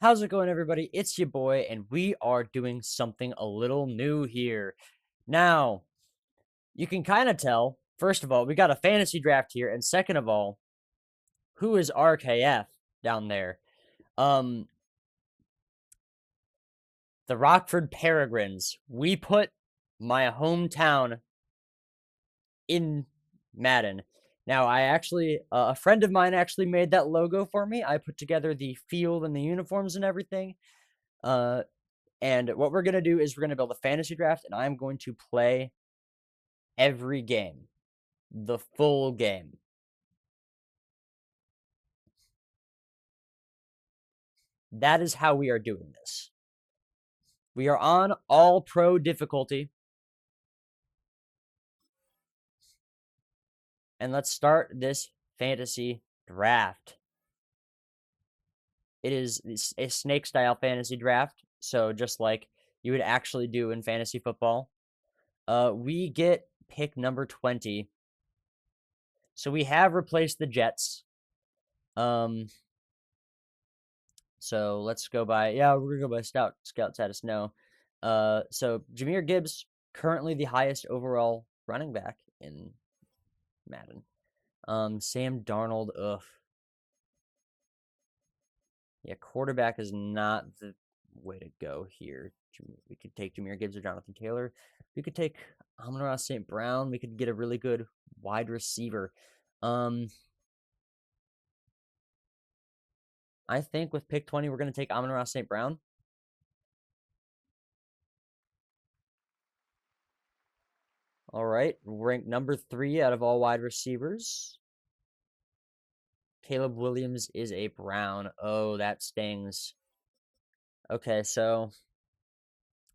How's it going, everybody? It's your boy, and we are doing something a little new here. Now, you can kind of tell, first of all, we got a fantasy draft here, and second of all, who is RKF down there? Um, the Rockford Peregrines. We put my hometown in Madden. Now, a friend of mine actually made that logo for me. I put together the field and the uniforms and everything. Uh, And what we're going to do is we're going to build a fantasy draft, and I'm going to play every game, the full game. That is how we are doing this. We are on all pro difficulty. And let's start this fantasy draft. It is a snake style fantasy draft. So just like you would actually do in fantasy football. We get pick number 20. So we have replaced the Jets. So let's go by, we're gonna go by scout status. No. So Jahmyr Gibbs, currently the highest overall running back in Madden. Sam Darnold, ugh. Yeah, quarterback is not the way to go here. We could take Jahmyr Gibbs or Jonathan Taylor. We could take Amon-Ra St. Brown. We could get a really good wide receiver. I think with pick 20, we're going to take Amon-Ra St. Brown. All right, ranked number 3 out of all wide receivers. Caleb Williams is a Brown. Oh, that stings. Okay, so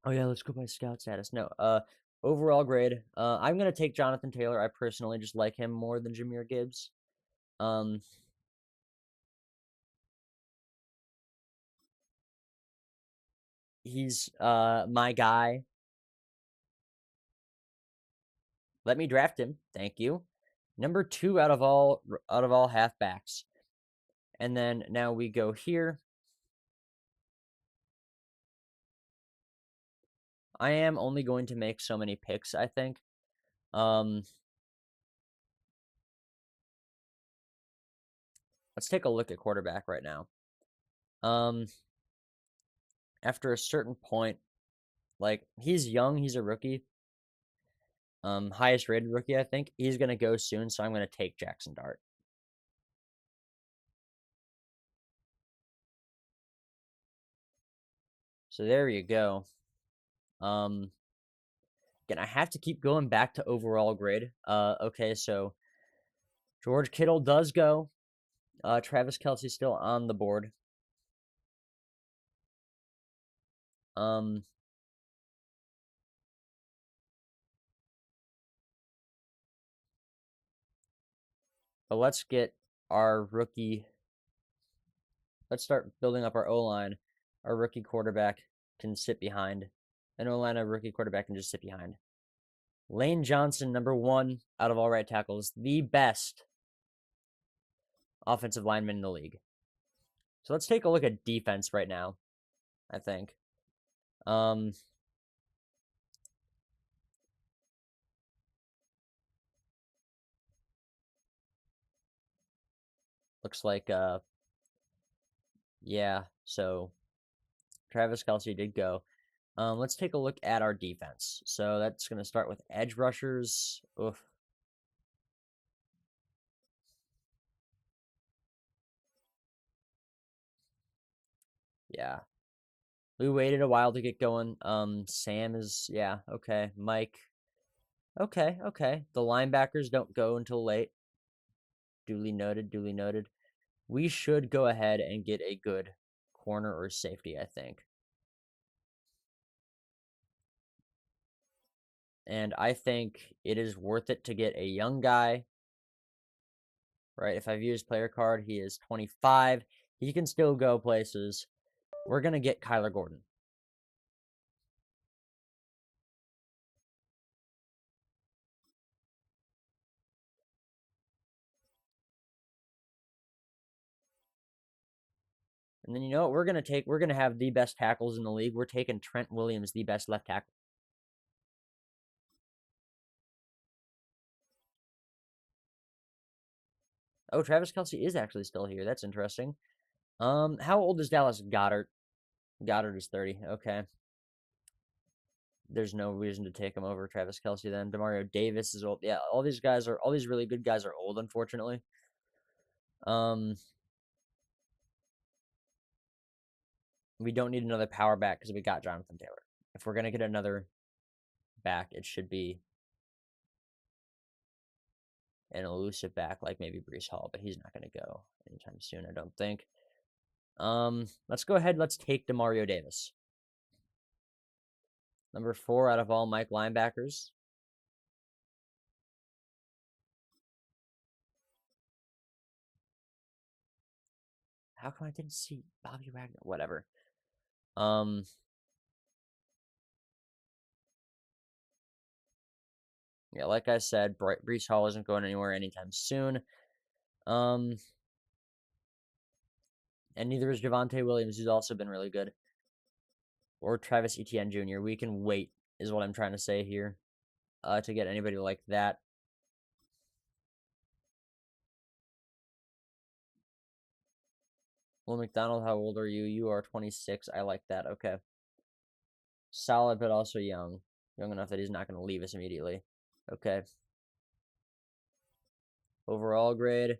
oh yeah, let's go by scout status. No, overall grade. I'm gonna take Jonathan Taylor. I personally just like him more than Jahmyr Gibbs. He's my guy. Let me draft him. Thank you. Number 2 out of all halfbacks. And then now we go here. I am only going to make so many picks, I think. Let's take a look at quarterback right now. After a certain point, like he's young, he's a rookie. Highest rated rookie, I think. He's gonna go soon, so I'm gonna take Jackson Dart. So there you go. Again, I have to keep going back to overall grade. Okay, so George Kittle does go. Travis Kelce's still on the board. But let's get our rookie. Let's start building up our O-line. Our rookie quarterback can sit behind. An O-line, a rookie quarterback can just sit behind. Lane Johnson, number 1 out of all right tackles, the best offensive lineman in the league. So let's take a look at defense right now, I think. Looks like, yeah, so Travis Kelce did go. Let's take a look at our defense. So that's going to start with edge rushers. Oof. Yeah. We waited a while to get going. Sam is, yeah, okay. Mike. Okay. The linebackers don't go until late. Duly noted. We should go ahead and get a good corner or safety, I think. And I think it is worth it to get a young guy, right? If I view his player card, he is 25. He can still go places. We're going to get Kyler Gordon. And then you know what we're gonna take? We're gonna have the best tackles in the league. We're taking Trent Williams, the best left tackle. Oh, Travis Kelce is actually still here. That's interesting. How old is Dallas Goddard? Goddard is 30. Okay. There's no reason to take him over Travis Kelce then. Demario Davis is old. Yeah, all these really good guys are old, unfortunately. We don't need another power back because we got Jonathan Taylor. If we're gonna get another back, it should be an elusive back like maybe Brees Hall, but he's not gonna go anytime soon, I don't think. Let's go ahead. Let's take Demario Davis. Number 4 out of all Mike linebackers. How come I didn't see Bobby Wagner? Whatever. Yeah, like I said, Brees Hall isn't going anywhere anytime soon. And neither is Javonte Williams, who's also been really good. Or Travis Etienne Jr. We can wait, is what I'm trying to say here, to get anybody like that. Will McDonald, how old are you? You are 26. I like that. Okay. Solid, but also young. Young enough that he's not going to leave us immediately. Okay. Overall grade.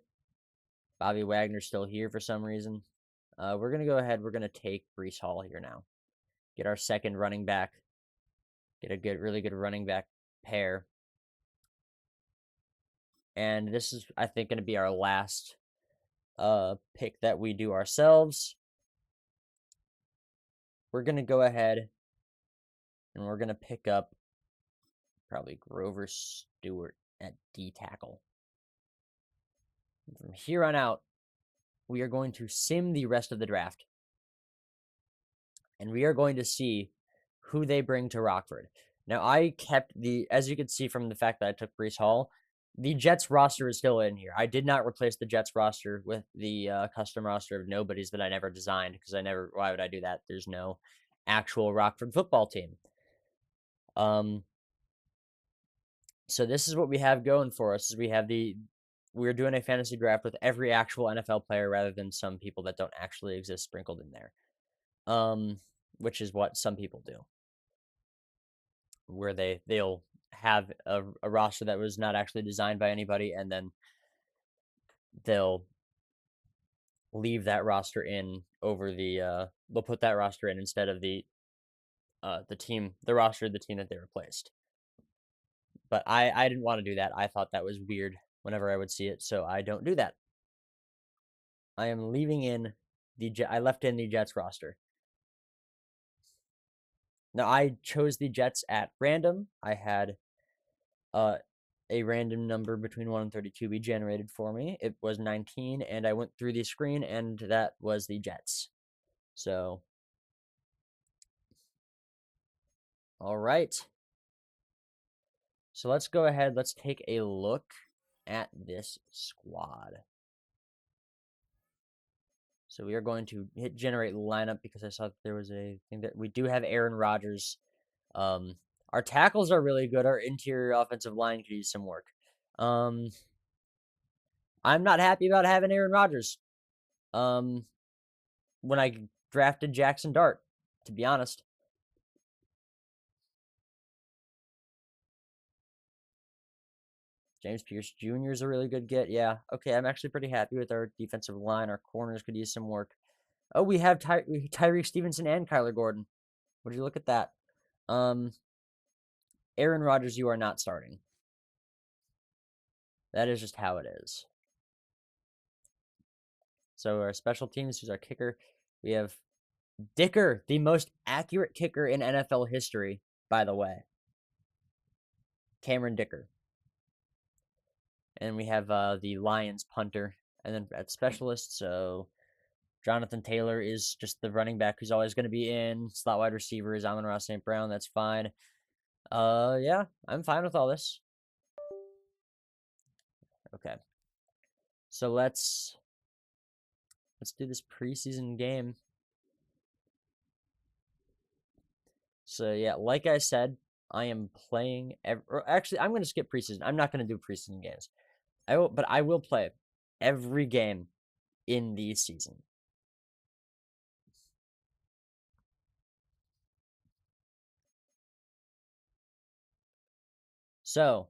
Bobby Wagner's still here for some reason. We're going to go ahead. We're going to take Brees Hall here now. Get our second running back. Get a really good running back pair. And this is, I think, going to be our last pick that we do ourselves. We're going to go ahead and we're going to pick up probably Grover Stewart at D tackle. And from here on out, we are going to sim the rest of the draft. And we are going to see who they bring to Rockford. Now, I kept as you can see from the fact that I took Brees Hall, the Jets roster is still in here. I did not replace the Jets roster with the custom roster of nobodies that I never designed because why would I do that? There's no actual Rockford football team. So this is what we have going for us. Is we're doing a fantasy draft with every actual NFL player rather than some people that don't actually exist sprinkled in there. Which is what some people do. Where they'll have a roster that was not actually designed by anybody, and then they'll leave that roster in over they'll put that roster in instead of the team that they replaced. But I didn't want to do that. I thought that was weird whenever I would see it, so I don't do that. I am leaving in I left in the Jets roster. Now I chose the Jets at random. I had a random number between 1 and 32 be generated for me. It was 19, and I went through the screen, and that was the Jets. So, all right. So let's go ahead. Let's take a look at this squad. So we are going to hit generate lineup because I saw that there was a thing that we do have Aaron Rodgers. Our tackles are really good. Our interior offensive line could use some work. I'm not happy about having Aaron Rodgers. When I drafted Jackson Dart, to be honest. James Pierce Jr. is a really good get. Yeah. Okay, I'm actually pretty happy with our defensive line. Our corners could use some work. Oh, we have Tyreek Stevenson and Kyler Gordon. Would you look at that? Aaron Rodgers, you are not starting. That is just how it is. So our special teams, who's our kicker? We have Dicker, the most accurate kicker in NFL history, by the way. Cameron Dicker. And we have the Lions punter. And then at specialist, so Jonathan Taylor is just the running back who's always going to be in. Slot wide receiver is Amon-Ra St. Brown. That's fine. Yeah, I'm fine with all this. Okay. So let's Let's do this preseason game. So yeah, like I said, I am playing. Actually, I'm going to skip preseason. I'm not going to do preseason games. But I will play every game in the season. So,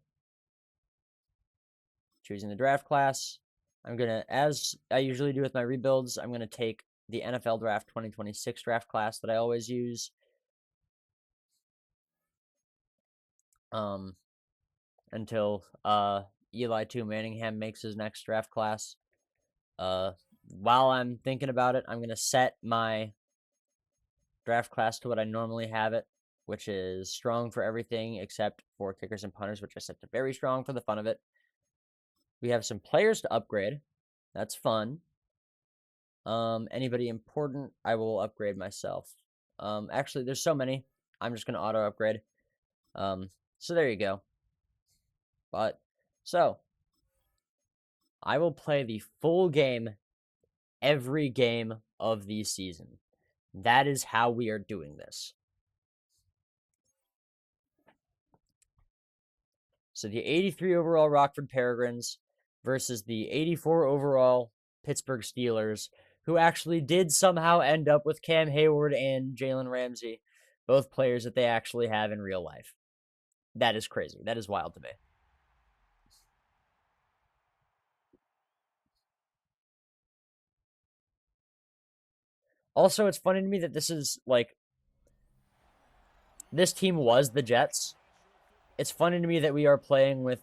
choosing the draft class, I'm gonna, as I usually do with my rebuilds, I'm gonna take the NFL Draft 2026 draft class that I always use. Until Eli 2 Manningham makes his next draft class. While I'm thinking about it, I'm gonna set my draft class to what I normally have it, which is strong for everything except for kickers and punters, which I set to very strong for the fun of it. We have some players to upgrade. That's fun. Anybody important, I will upgrade myself. Actually, there's so many. I'm just gonna auto upgrade. So there you go. So I will play the full game every game of the season. That is how we are doing this. So the 83 overall Rockford Peregrines versus the 84 overall Pittsburgh Steelers, who actually did somehow end up with Cam Hayward and Jalen Ramsey, both players that they actually have in real life. That is crazy. That is wild to me. Also, it's funny to me that this is like this team was the Jets. It's funny to me that we are playing with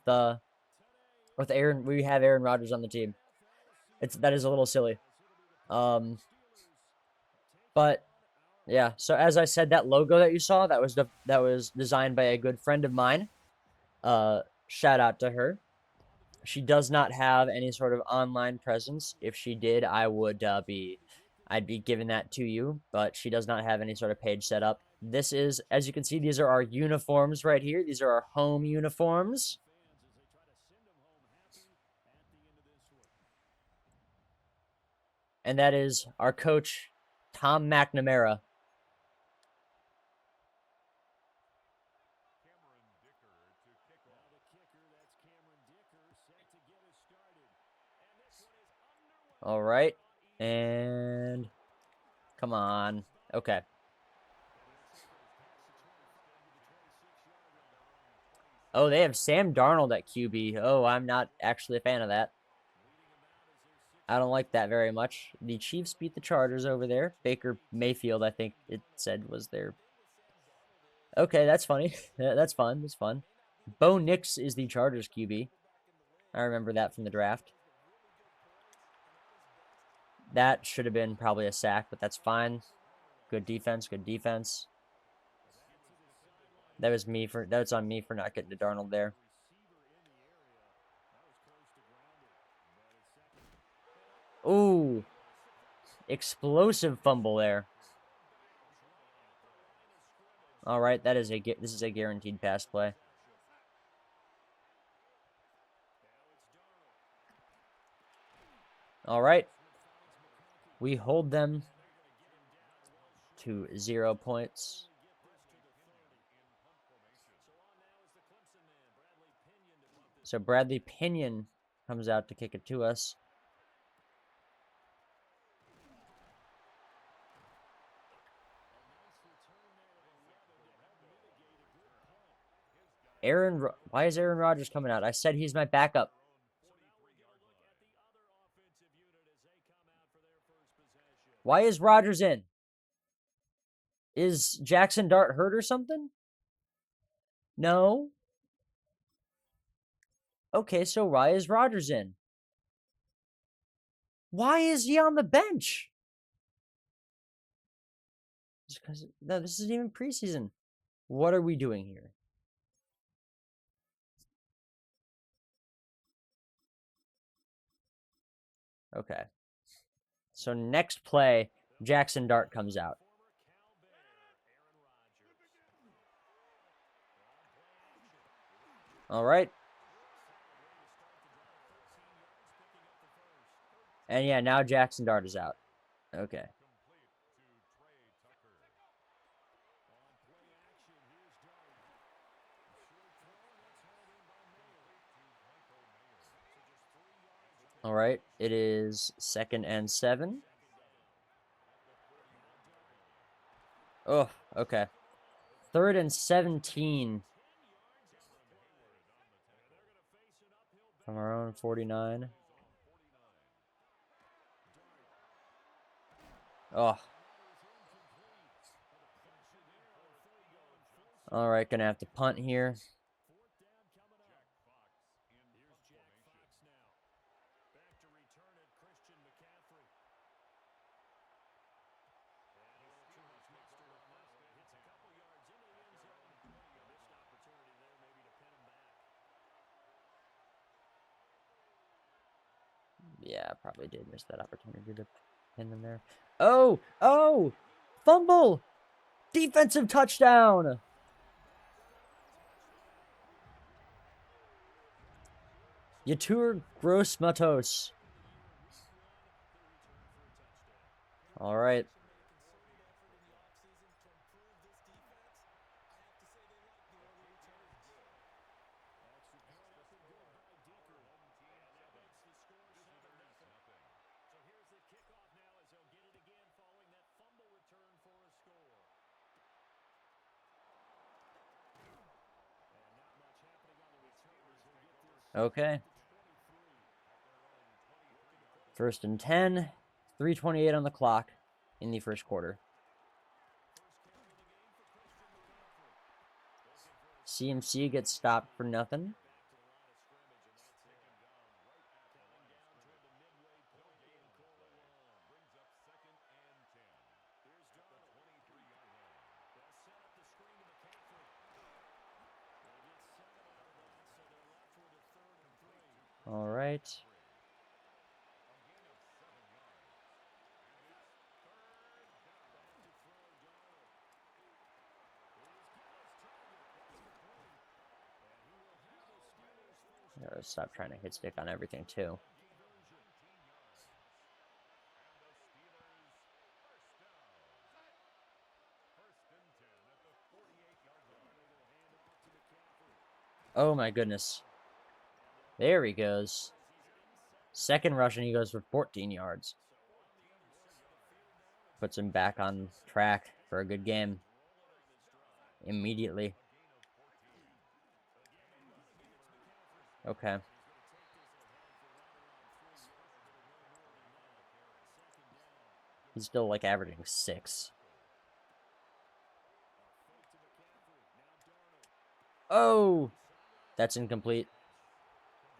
Aaron. We have Aaron Rodgers on the team. That is a little silly. But yeah. So as I said, that logo that you saw that was designed by a good friend of mine. Shout out to her. She does not have any sort of online presence. If she did, I'd be giving that to you. But she does not have any sort of page set up. This is, as you can see, these are our uniforms right here. These are our home uniforms. And that is our coach, Tom McNamara. All right. And come on. Okay. Oh, they have Sam Darnold at QB. Oh, I'm not actually a fan of that. I don't like that very much. The Chiefs beat the Chargers over there. Baker Mayfield, I think it said, was their. Okay, that's funny. That's fun. That's fun. Bo Nix is the Chargers QB. I remember that from the draft. That should have been probably a sack, but that's fine. Good defense. Good defense. That's on me for not getting to Darnold there. Ooh. Explosive fumble there. All right, this is a guaranteed pass play. All right. We hold them to 0 points. So Bradley Pinion comes out to kick it to us. Why is Aaron Rodgers coming out? I said he's my backup. Why is Rodgers in? Is Jackson Dart hurt or something? No. Okay, so why is Rodgers in? Why is he on the bench? Just because no, this isn't even preseason. What are we doing here? Okay. So next play, Jackson Dart comes out. All right. And yeah, now Jackson Dart is out. Okay. All right. It is 2nd and 7. Oh, okay. 3rd and 17 from our own 49. Oh. All right, gonna have to punt here. Yeah, probably did miss that opportunity to pin them there. Oh, oh, fumble, defensive touchdown. Yatur Gross Matos. All right. Okay. 1st and 10. 3:28 on the clock in the 1st quarter. CMC gets stopped for nothing. All right. Gotta stop trying to hit stick on everything too. Oh my goodness. There he goes. 2nd rush and he goes for 14 yards. Puts him back on track for a good game. Immediately. Okay. He's still like averaging 6. Oh! That's incomplete.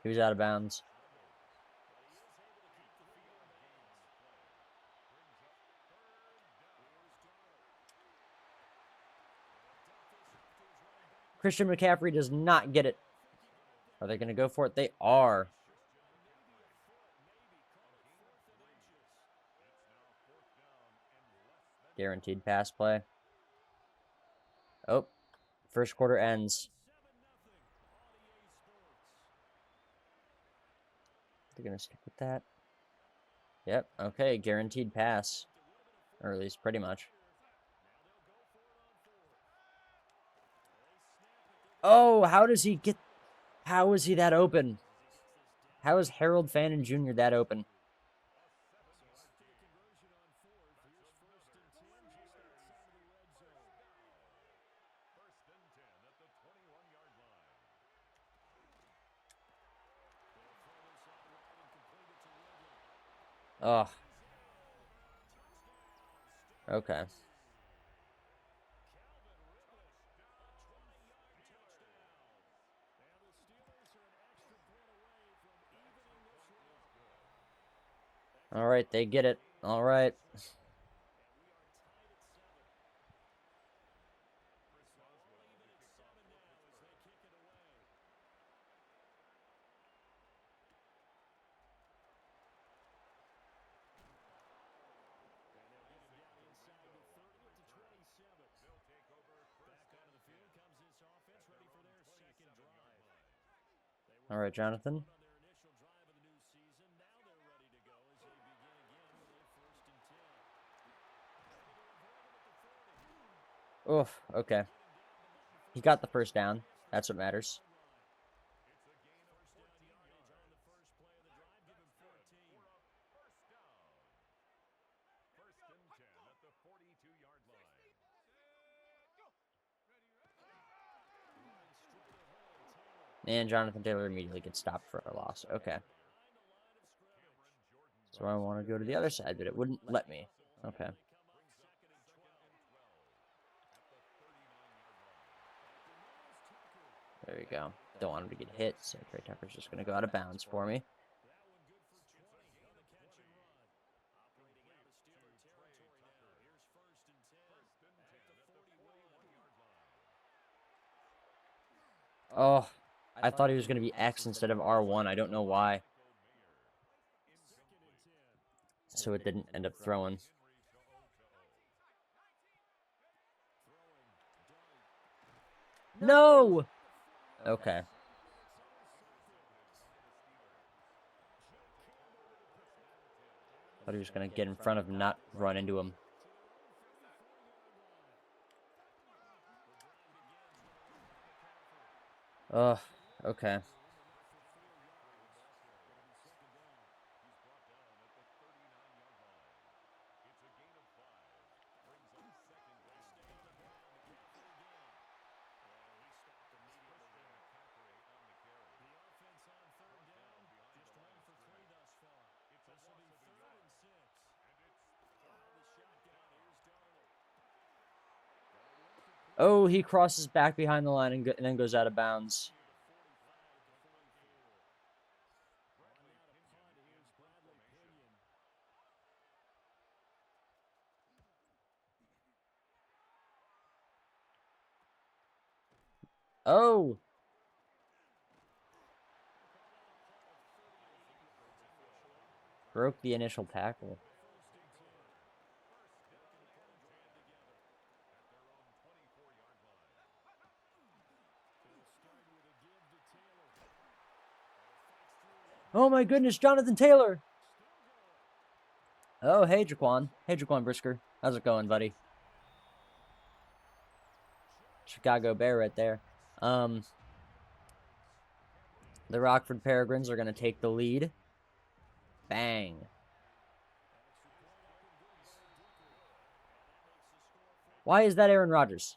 He was out of bounds. Christian McCaffrey does not get it. Are they going to go for it? They are. Guaranteed pass play. Oh, 1st quarter ends. They're going to stick with that. Yep, okay, guaranteed pass. Or at least pretty much. Oh, how does he get... How is he that open? How is Harold Fannin Jr. that open? Oh. Okay. All right, they get it. All right. All right, Jonathan. Oof, okay. He got the first down. That's what matters. And Jonathan Taylor immediately gets stopped for a loss. Okay. So I want to go to the other side, but it wouldn't let me. Okay. There we go. Don't want him to get hit, so Trey Tucker's just going to go out of bounds for me. Oh, I thought he was going to be X instead of R1. I don't know why. So it didn't end up throwing. No! Okay. Thought he was going to get in front of him, not run into him. Ugh, okay. Oh, he crosses back behind the line and then goes out of bounds. Oh! Broke the initial tackle. Oh my goodness, Jonathan Taylor! Oh, hey, Jaquan. Hey, Jaquan Brisker. How's it going, buddy? Chicago Bear right there. The Rockford Peregrines are going to take the lead. Bang. Why is that Aaron Rodgers?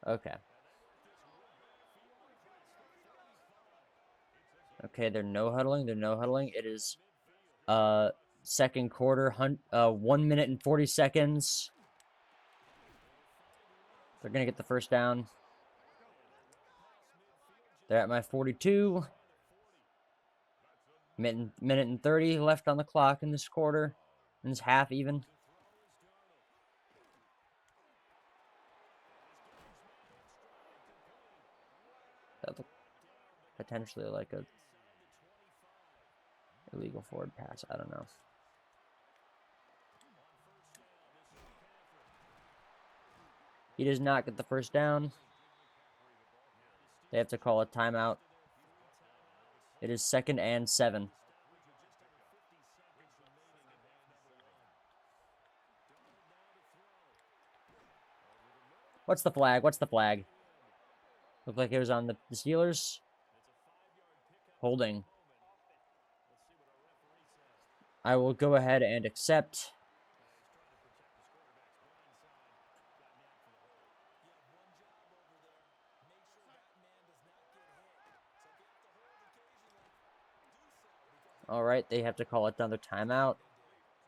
Okay. Okay, they're no huddling. They're no huddling. It is second quarter, 1 minute and 40 seconds. They're going to get the first down. They're at my 42. Minute and 30 left on the clock in this quarter. In this half, even. That looked potentially like a illegal forward pass. I don't know. He does not get the first down. They have to call a timeout. It is 2nd and 7. What's the flag? What's the flag? Looked like it was on the Steelers. Holding. I will go ahead and accept. All right, they have to call another timeout.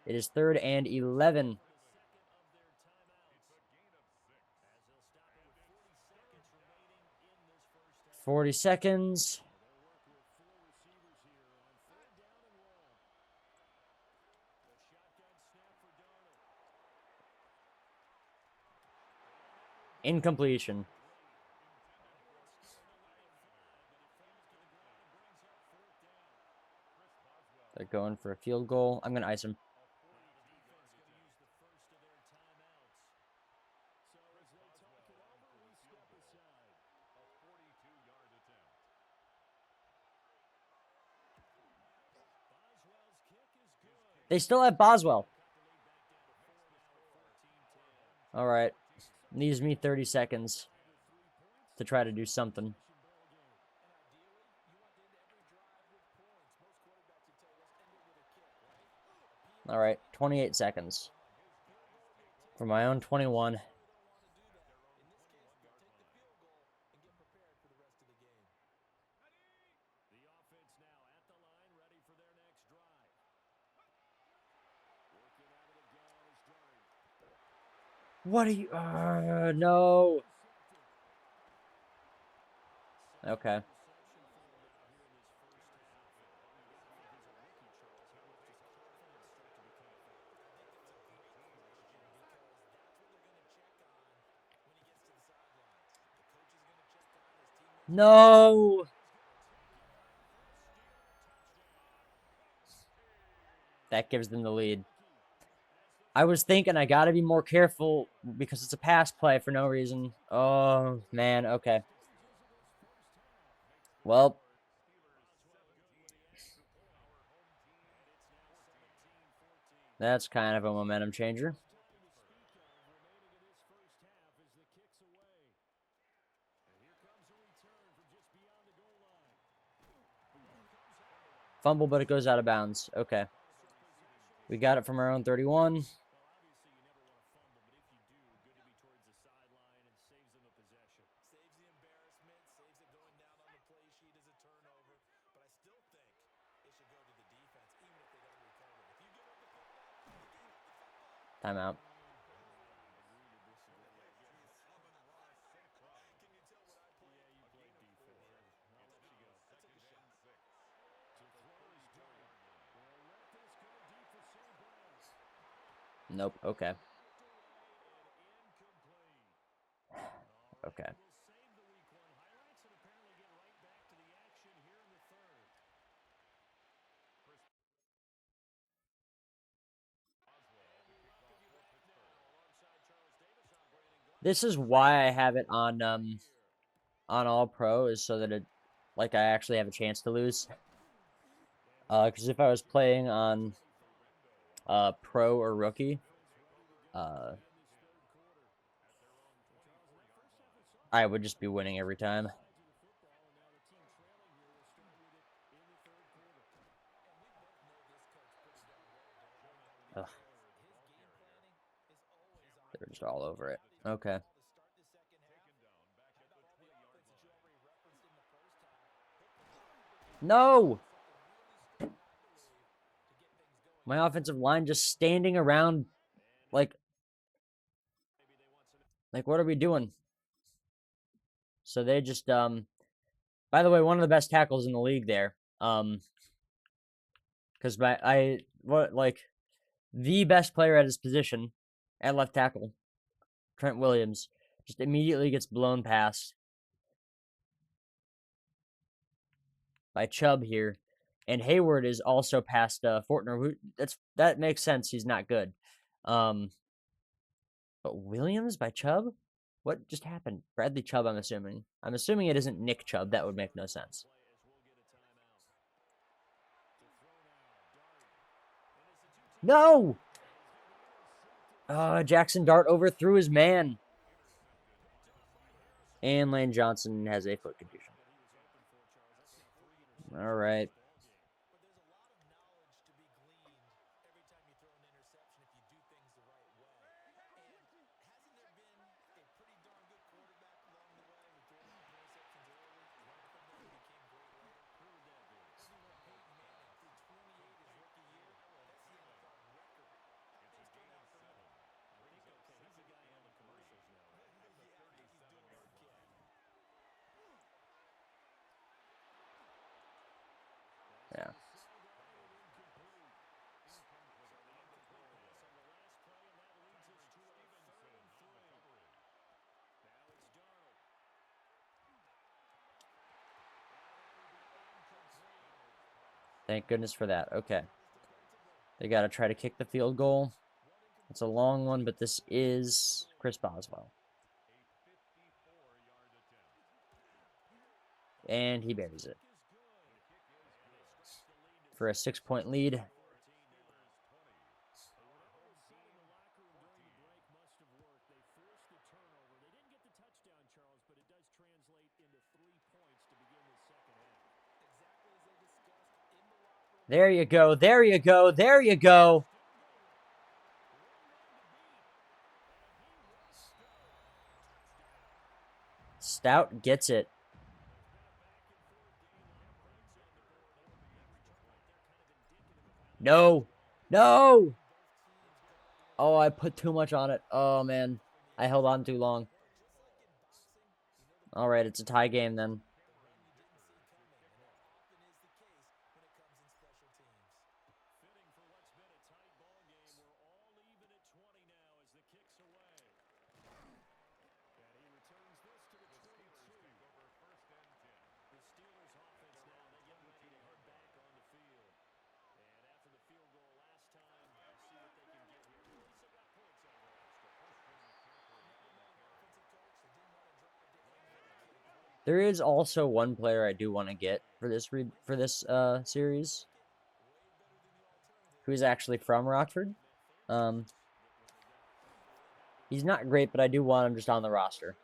It is 3rd and 11. 40 seconds. Incompletion. They're going for a field goal. I'm going to ice him. They still have Boswell. All right. Leaves me 30 seconds to try to do something. All right. 28 seconds. For my own 21. What are you? No. Okay. No. That gives them the lead. I was thinking I got to be more careful because it's a pass play for no reason. Oh, man. Okay. Well. That's kind of a momentum changer. Fumble, but it goes out of bounds. Okay. We got it from our own 31. Timeout. Nope. Okay. Okay. This is why I have it on All Pro, is so that it, like, I actually have a chance to lose. Because if I was playing on Pro or Rookie, I would just be winning every time. Ugh. They're just all over it. Okay. No! My offensive line just standing around like what are we doing? So they just by the way, one of the best tackles in the league there. Because the best player at his position at left tackle, Trent Williams, just immediately gets blown past by Chubb here. And Hayward is also past Fortner. That makes sense. He's not good. But Williams by Chubb? What just happened? Bradley Chubb, I'm assuming. I'm assuming it isn't Nick Chubb. That would make no sense. No! Jackson Dart overthrew his man. And Lane Johnson has a foot contusion. All right. Thank goodness for that. Okay. They got to try to kick the field goal. It's a long one, but this is Chris Boswell. And he buries it. For a 6-point lead. There you go. There you go. There you go. Stout gets it. No. No. Oh, I put too much on it. Oh, man. I held on too long. All right, it's a tie game then. There is also one player I do want to get for this series, who's actually from Rockford. He's not great, but I do want him just on the roster,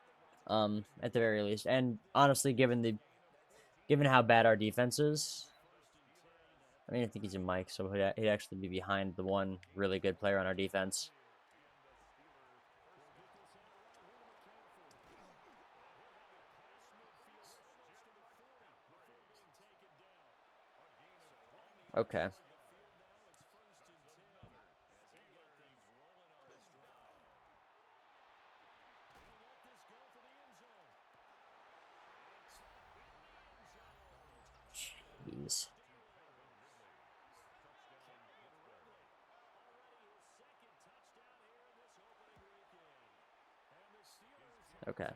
at the very least. And honestly, given how bad our defense is, I mean, I think he's a Mike, so he'd actually be behind the one really good player on our defense. Okay. Jeez. Okay.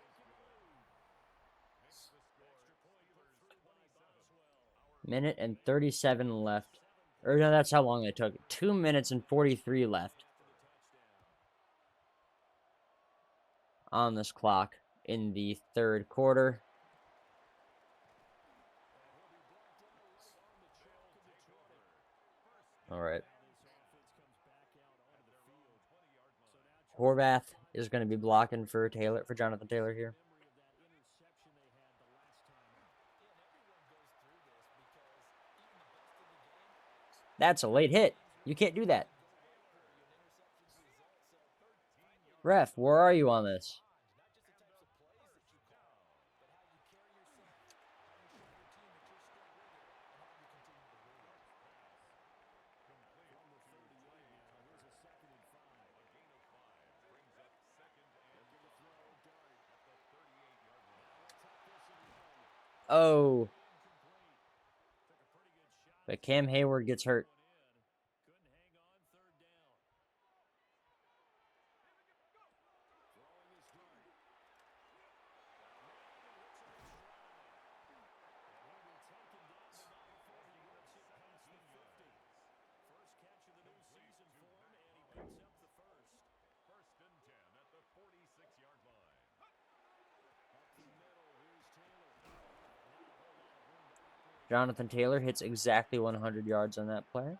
Minute and 37 left. Or no, that's how long it took. 2 minutes and 43 left on this clock in the third quarter. All right. Horvath is going to be blocking for Jonathan Taylor here. That's a late hit. You can't do that. Ref, where are you on this? Oh. But Cam Hayward gets hurt. Jonathan Taylor hits exactly 100 yards on that play.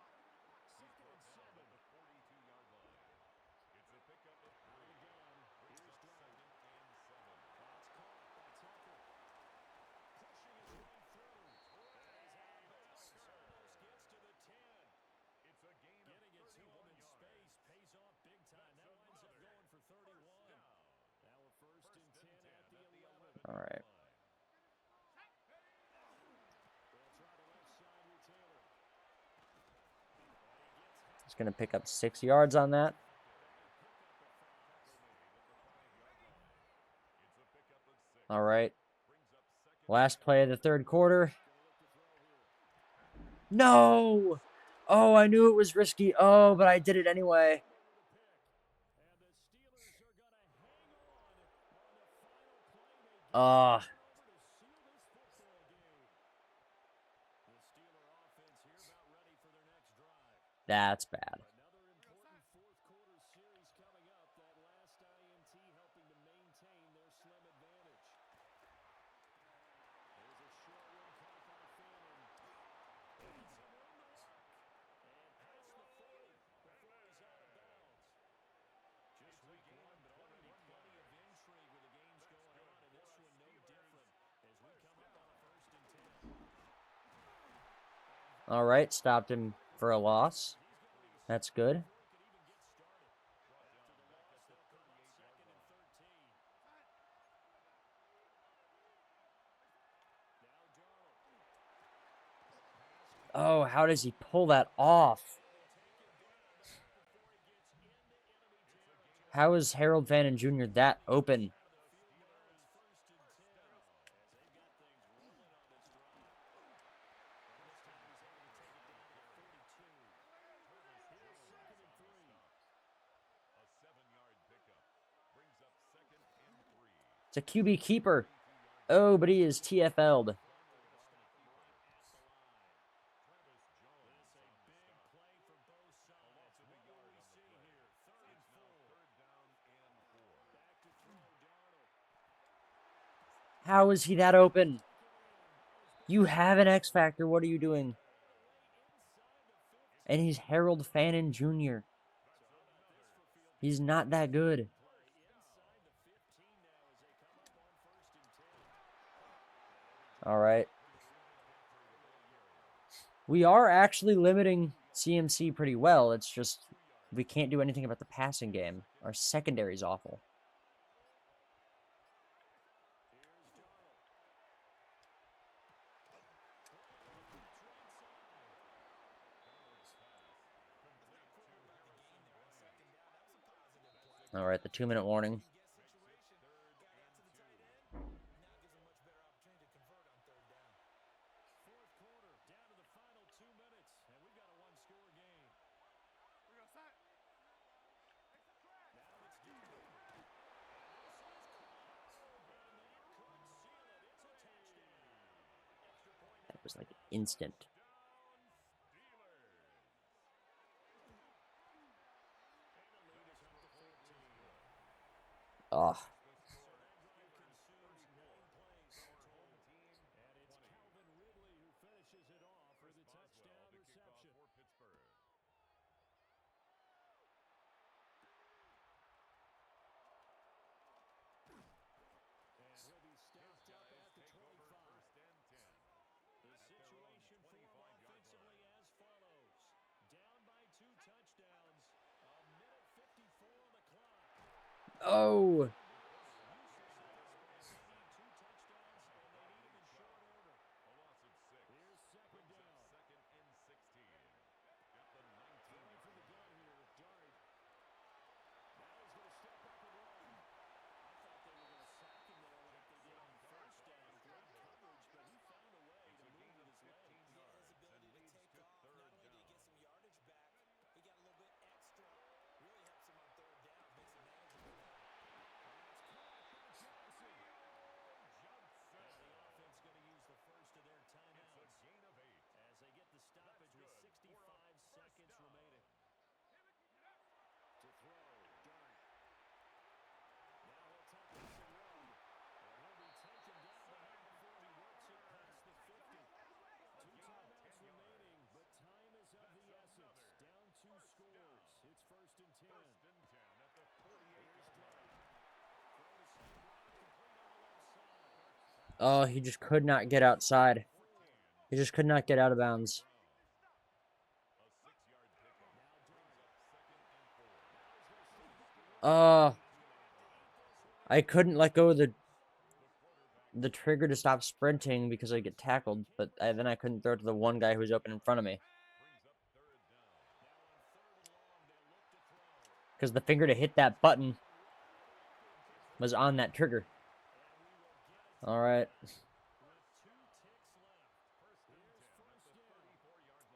All right. He's going to pick up 6 yards on that. All right. Last play of the third quarter. No! Oh, I knew it was risky. Oh, but I did it anyway. That's bad. All right, stopped him for a loss. That's good. Oh, how does he pull that off? How is Harold Fannin Jr. that open? It's a QB keeper. Oh, but he is TFL'd. How is he that open? You have an X Factor. What are you doing? And he's Harold Fannin Jr. He's not that good. All right. We are actually limiting CMC pretty well. It's just we can't do anything about the passing game. Our secondary's awful. All right, the 2-minute warning. That was like instant. Ugh. Oh. Oh, he just could not get outside. He just could not get out of bounds. I couldn't let go of the trigger to stop sprinting because I get tackled, but then I couldn't throw to the one guy who was open in front of me. Because the finger to hit that button was on that trigger. All right.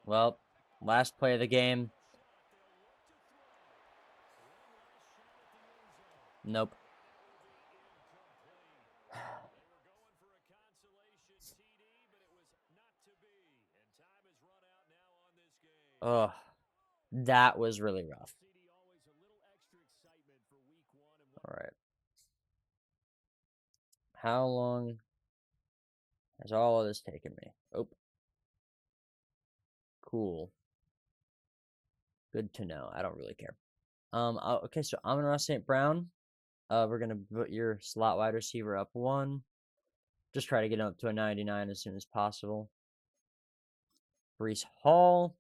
Well, last play of the game. Nope. Ugh. That was really rough. All right. How long has all of this taken me? Oh, cool. Good to know. I don't really care. Okay, so Amon-Ra St. Brown. We're gonna put your slot wide receiver up one. Just try to get up to a 99 as soon as possible. Brees Hall.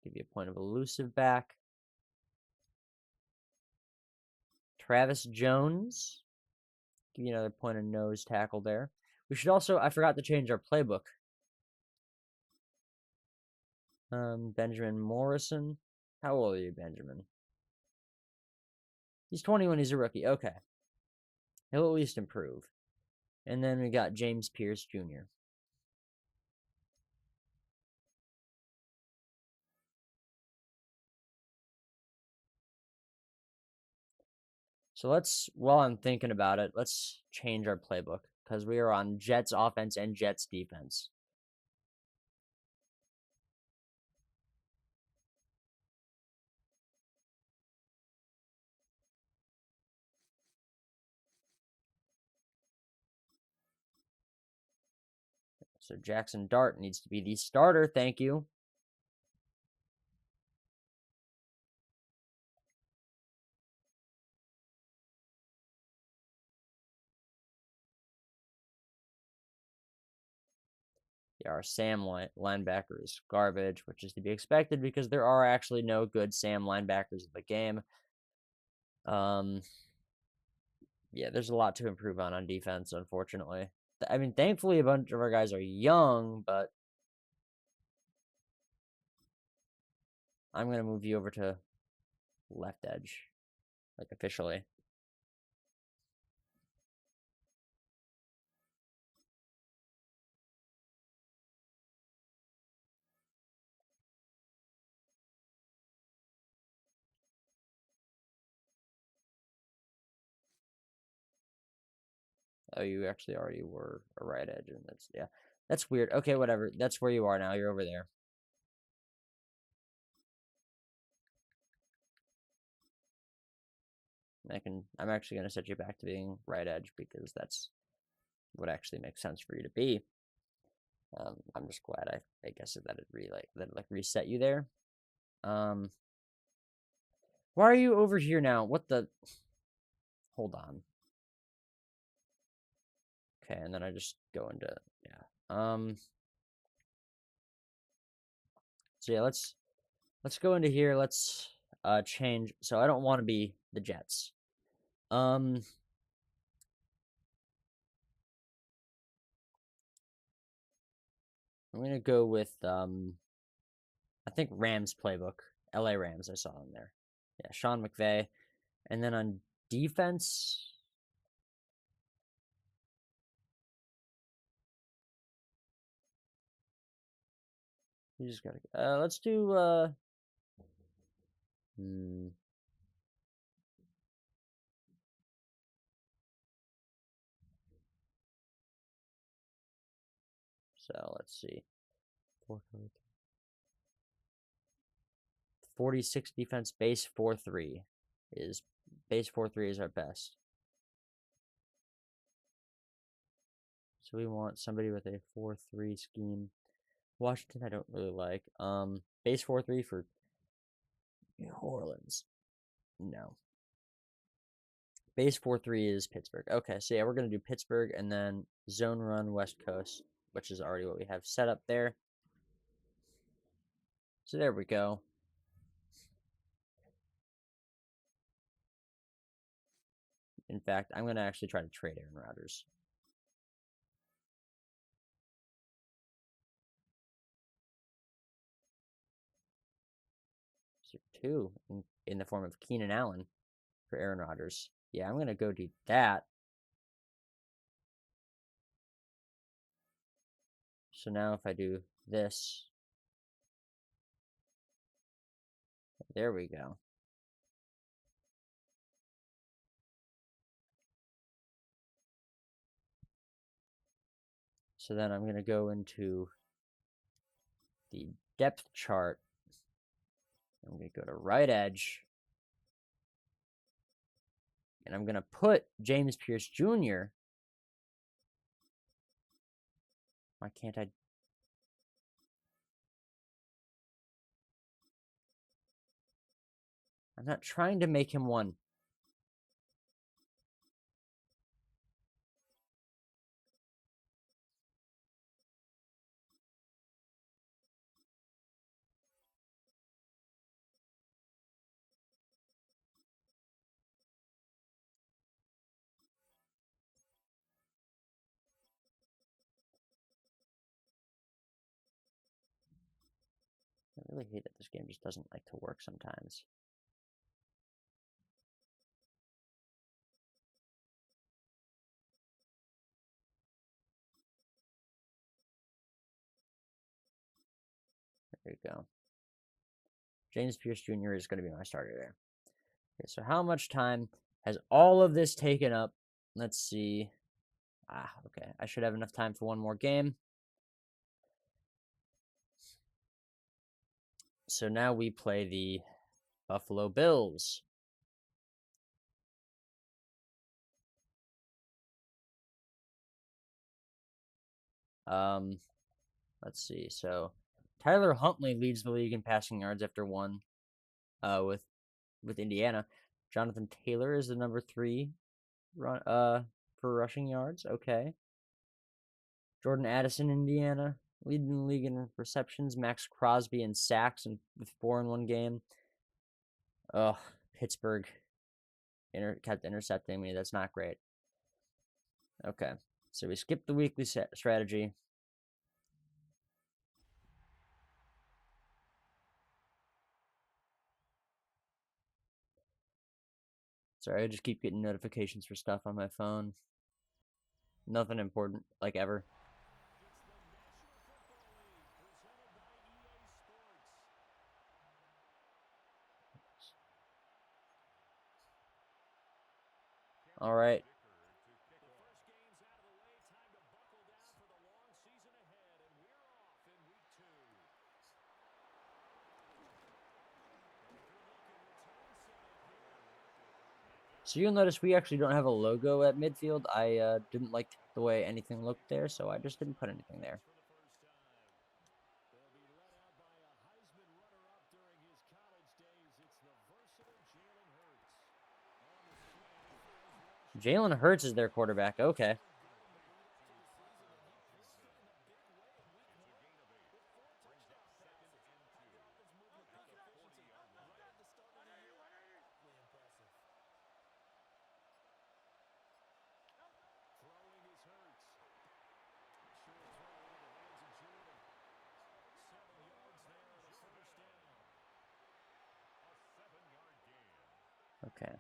Give you a point of elusive back. Travis Jones. Give you another point of nose tackle there. We should also, I forgot to change our playbook. Benjamin Morrison. How old are you, Benjamin? He's 21. He's a rookie. Okay. He'll at least improve. And then we got James Pierce Jr. So while I'm thinking about it, let's change our playbook because we are on Jets offense and Jets defense. So Jackson Dart needs to be the starter. Thank you. Yeah, our Sam linebacker is garbage, which is to be expected because there are actually no good Sam linebackers in the game. Yeah, there's a lot to improve on defense, unfortunately. I mean, thankfully, a bunch of our guys are young, but I'm going to move you over to left edge, like officially. Oh, you actually already were a right edge, and yeah, that's weird. Okay, whatever. That's where you are now. You're over there. I'm actually gonna set you back to being right edge because that's what actually makes sense for you to be. I'm just glad I guess that it reset you there. Why are you over here now? What the? Hold on. Okay, and then I just go into yeah. So yeah, let's go into here. Let's change. So I don't want to be the Jets. I'm gonna go with I think Rams playbook. LA Rams, I saw in there. Yeah, Sean McVay. And then on defense, you just gotta let's do hmm, so let's see. 46 defense base 4-3 is base 4-3 is our best. So we want somebody with a 4-3 scheme. Washington I don't really like. Base 4-3 for New Orleans. No. Base 4-3 is Pittsburgh. Okay, so yeah, we're gonna do Pittsburgh and then zone run West Coast, which is already what we have set up there. So there we go. In fact, I'm gonna actually try to trade Aaron Rodgers. So two in the form of Keenan Allen for Aaron Rodgers. Yeah, I'm gonna go do that. So now if I do this, there we go. So then I'm gonna go into the depth chart I'm going to go to right edge. And I'm going to put James Pierce Jr. Why can't I? I'm not trying to make him one. I really hate that this game just doesn't like to work sometimes. There you go. James Pierce Jr. is going to be my starter there. Okay, so how much time has all of this taken up? Let's see. Okay. I should have enough time for one more game. So now we play the Buffalo Bills. Let's see. So Tyler Huntley leads the league in passing yards after one, with Indiana. Jonathan Taylor is the number 3 for rushing yards. Okay. Jordan Addison, Indiana, leading the league in receptions. Max Crosby in sacks and with 4 in one game. Pittsburgh kept intercepting me. That's not great. Okay, so we skipped the weekly strategy. Sorry, I just keep getting notifications for stuff on my phone. Nothing important, like ever. All right. So you'll notice we actually don't have a logo at midfield. I didn't like the way anything looked there, so I just didn't put anything there. Jalen Hurts is their quarterback. Okay. Okay.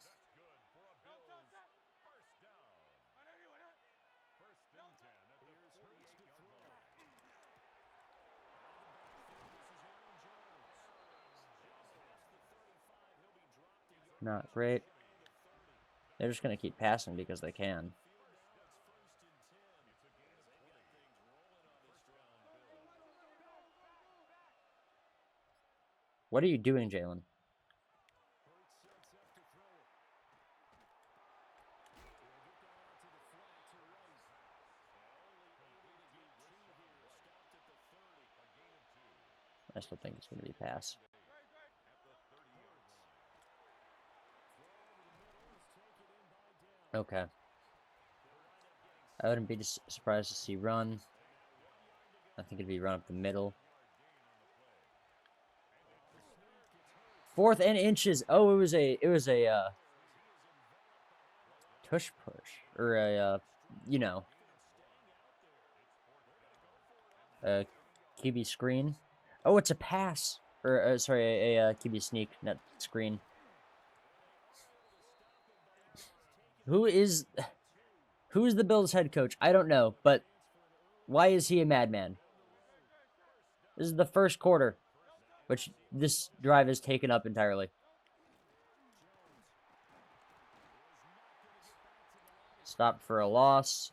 Not great. They're just going to keep passing because they can. What are you doing, Jalen? I still think it's going to be pass. Okay. I wouldn't be surprised to see run. I think it'd be run up the middle. 4th and inches. Oh, it was a tush push or a a QB screen. Oh, it's a pass or sorry, a QB sneak, not screen. Who's the Bills head coach? I don't know, but why is he a madman? This is the first quarter, which this drive is taken up entirely. Stopped for a loss.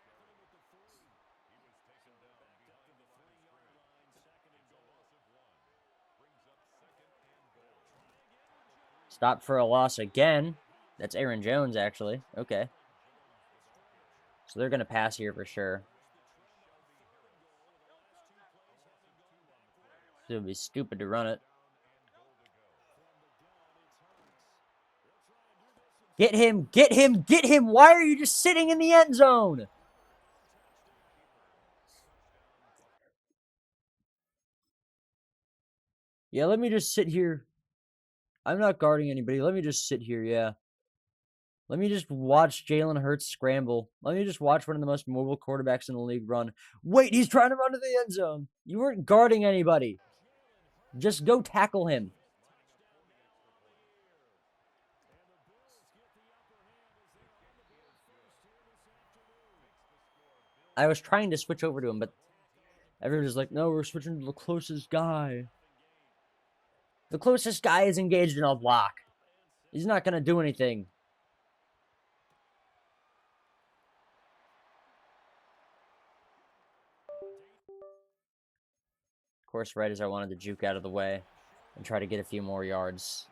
Stopped for a loss again. That's Aaron Jones, actually. Okay. So they're going to pass here for sure. It would be stupid to run it. Get him! Get him! Get him! Why are you just sitting in the end zone? Yeah, let me just sit here. I'm not guarding anybody. Let me just sit here, yeah. Let me just watch Jalen Hurts scramble. Let me just watch one of the most mobile quarterbacks in the league run. Wait, he's trying to run to the end zone. You weren't guarding anybody. Just go tackle him. I was trying to switch over to him, but everyone was like, no, we're switching to the closest guy. The closest guy is engaged in a block. He's not going to do anything. Of course, right as I wanted to juke out of the way and try to get a few more yards,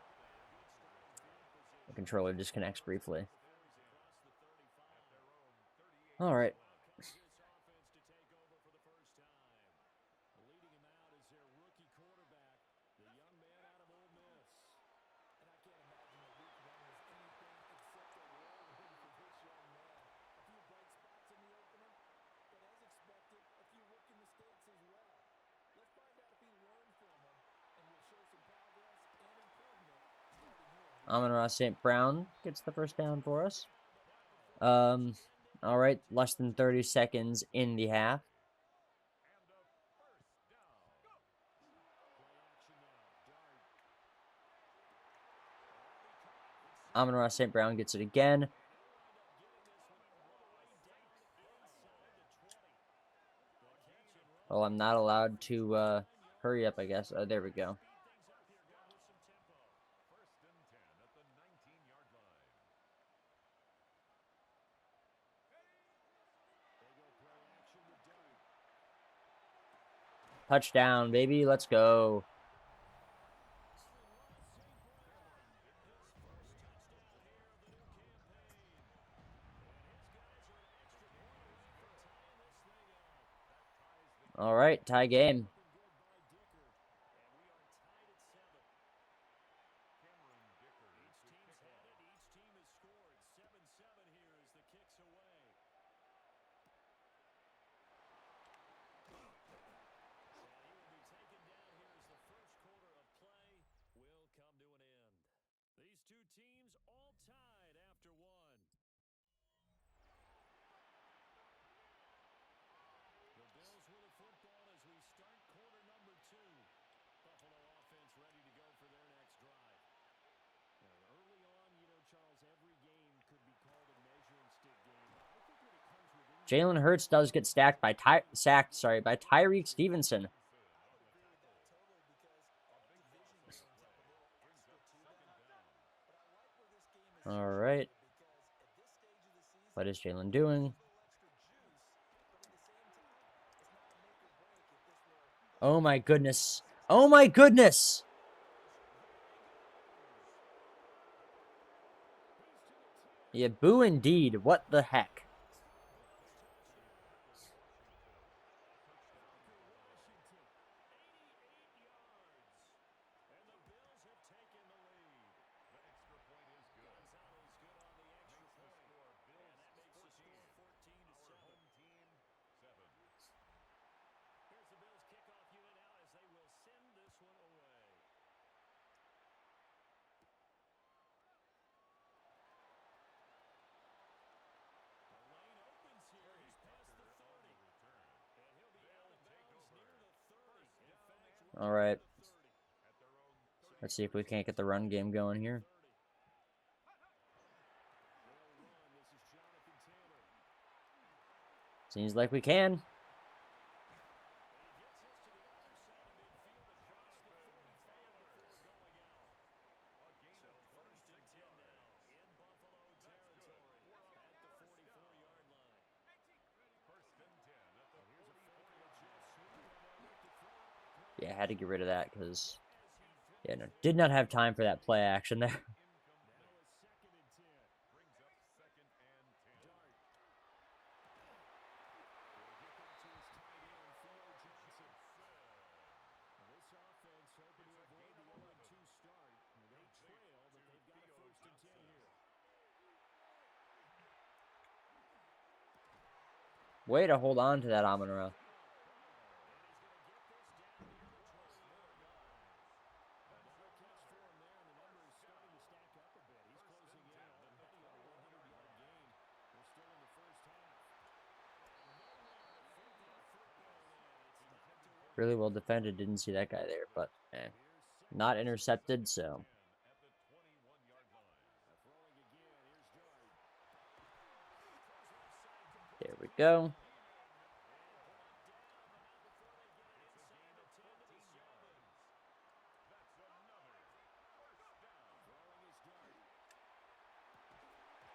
the controller disconnects briefly. All right. Amon-Ra St. Brown gets the first down for us. All right, less than 30 seconds in the half. Amon-Ra St. Brown gets it again. Oh, I'm not allowed to hurry up, I guess. Oh, there we go. Touchdown, baby. Let's go. All right, tie game. Jalen Hurts does get sacked by Tyreek Stevenson. All right. What is Jalen doing? Oh my goodness. Oh my goodness. Yeah, boo indeed. What the heck? All right. Let's see if we can't get the run game going here. Seems like we can. Yeah, I had to get rid of that because Yeah, no, did not have time for that play action there. Way to hold on to that Amon-Ra. Really well defended. Didn't see that guy there, but not intercepted, so. There we go.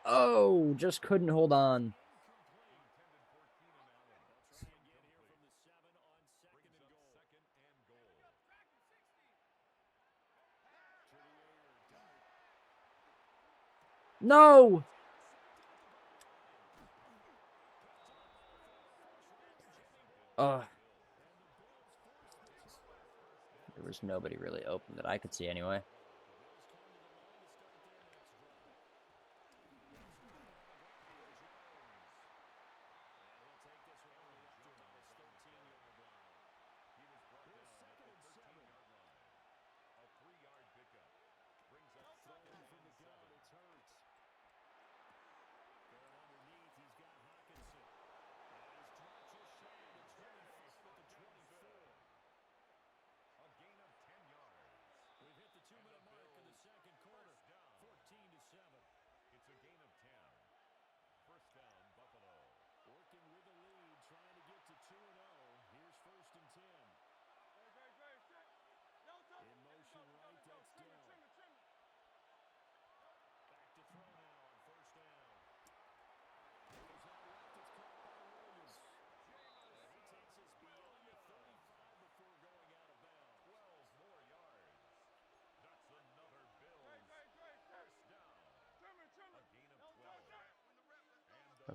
Oh, just couldn't hold on. No! Ugh. There was nobody really open that I could see anyway.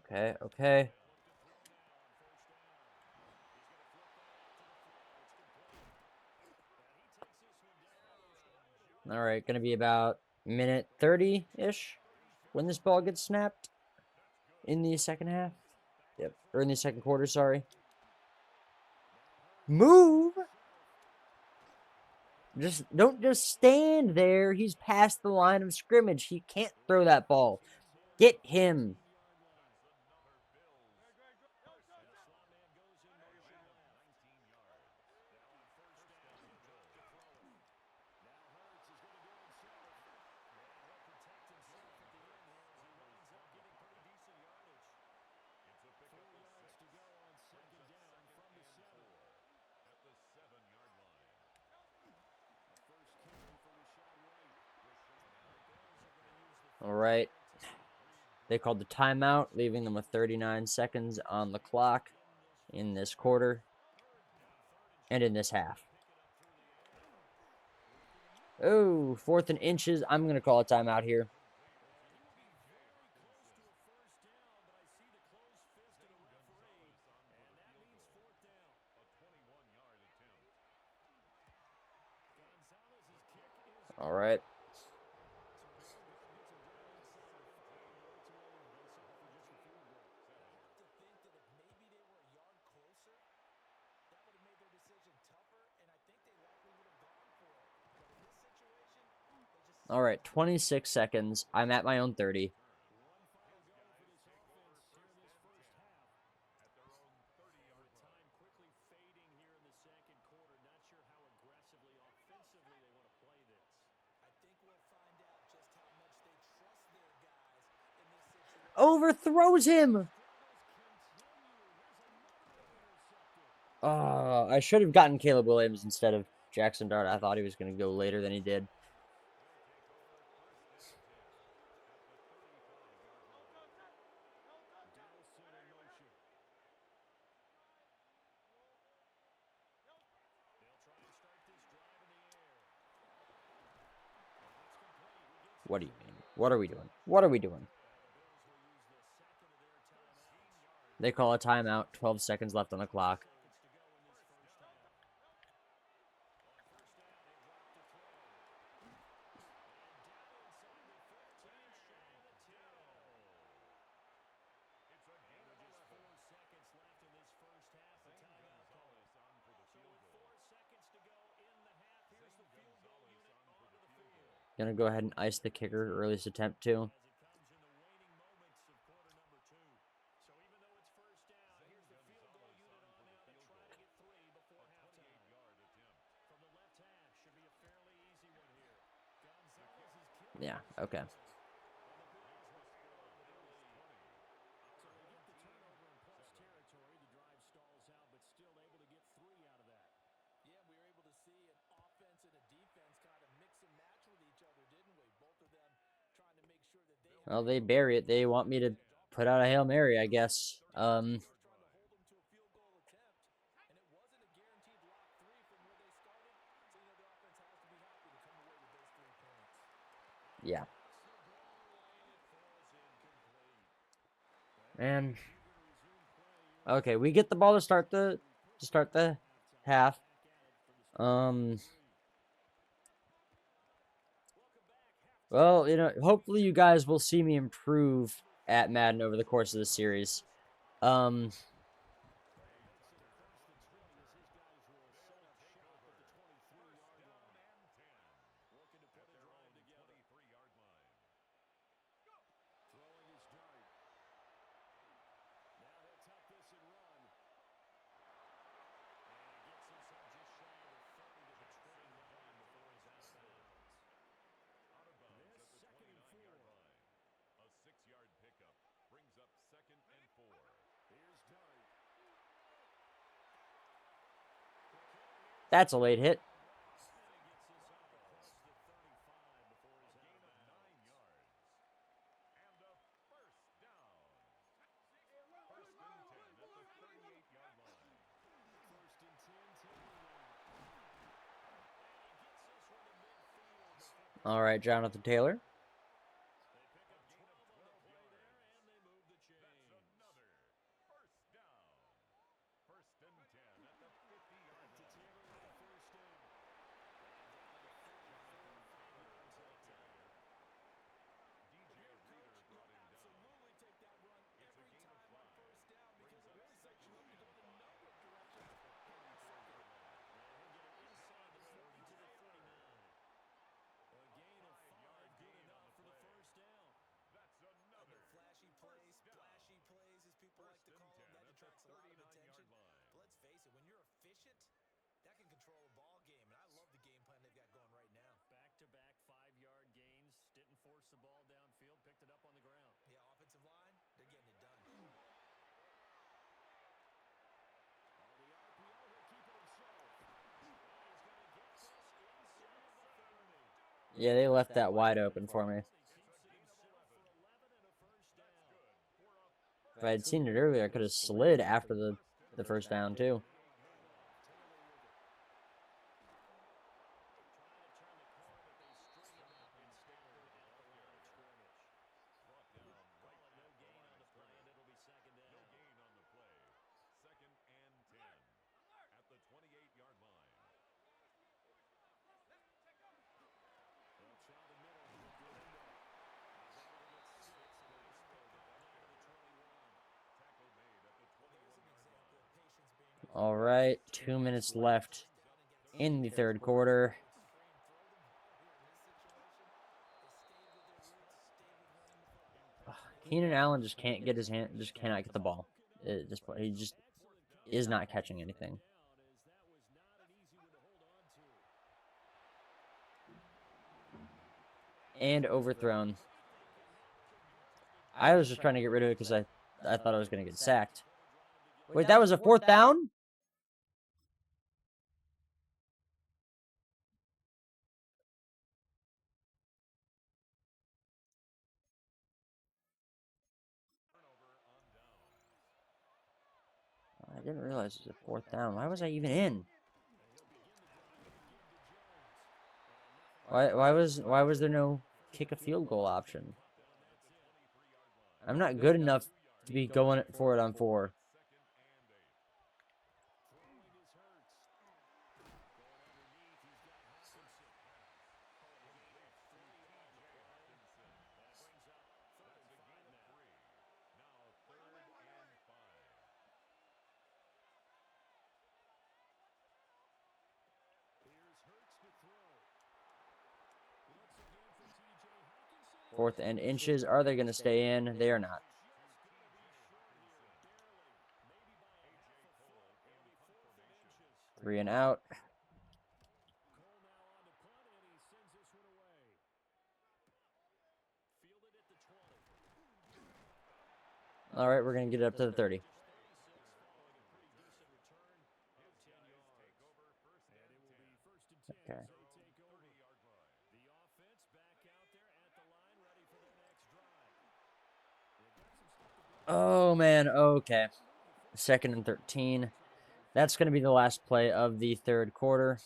Okay, okay. All right, gonna be about minute 30-ish when this ball gets snapped in the second half. Yep, or in the second quarter, sorry. Move! Don't just stand there. He's past the line of scrimmage. He can't throw that ball. Get him. All right. They called the timeout, leaving them with 39 seconds on the clock in this quarter and in this half. Oh, 4th and inches. I'm going to call a timeout here. All right. All right, 26 seconds. I'm at my own 30. Overthrows him. I should have gotten Caleb Williams instead of Jackson Dart. I thought he was going to go later than he did. What do you mean? What are we doing? What are we doing? They call a timeout. 12 seconds left on the clock. Gonna go ahead and ice the kicker, earliest attempt too. Yeah, okay. Well, they bury it. They want me to put out a Hail Mary, I guess. Yeah. Man. Okay, we get the ball to start the half. Well, hopefully you guys will see me improve at Madden over the course of the series. That's a late hit. All right, Jonathan Taylor. Yeah, they left that wide open for me. If I had seen it earlier, I could have slid after the first down, too. All right, 2 minutes left in the third quarter. Keenan Allen just can't get his hand, just cannot get the ball at this point. He just is not catching anything. And overthrown. I was just trying to get rid of it because I thought I was going to get sacked. Wait, that was a fourth down? I didn't realize it was a fourth down. Why was I even in? Why was there no kick a field goal option. I'm not good enough to be going for it on 4. Fourth and inches. Are they going to stay in? They are not. 3 and out. All right, we're going to get it up to the 30. Okay. Oh, man. Okay. 2nd and 13. That's going to be the last play of the 3rd quarter.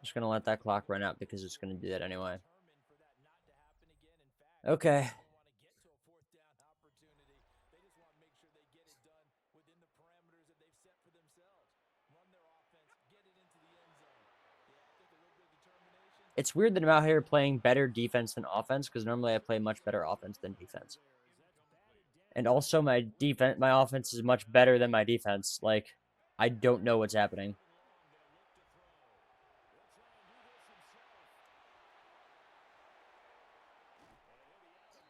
Just going to let that clock run out because it's going to do that anyway. Okay. It's weird that I'm out here playing better defense than offense because normally I play much better offense than defense. And also my offense is much better than my defense. Like, I don't know what's happening.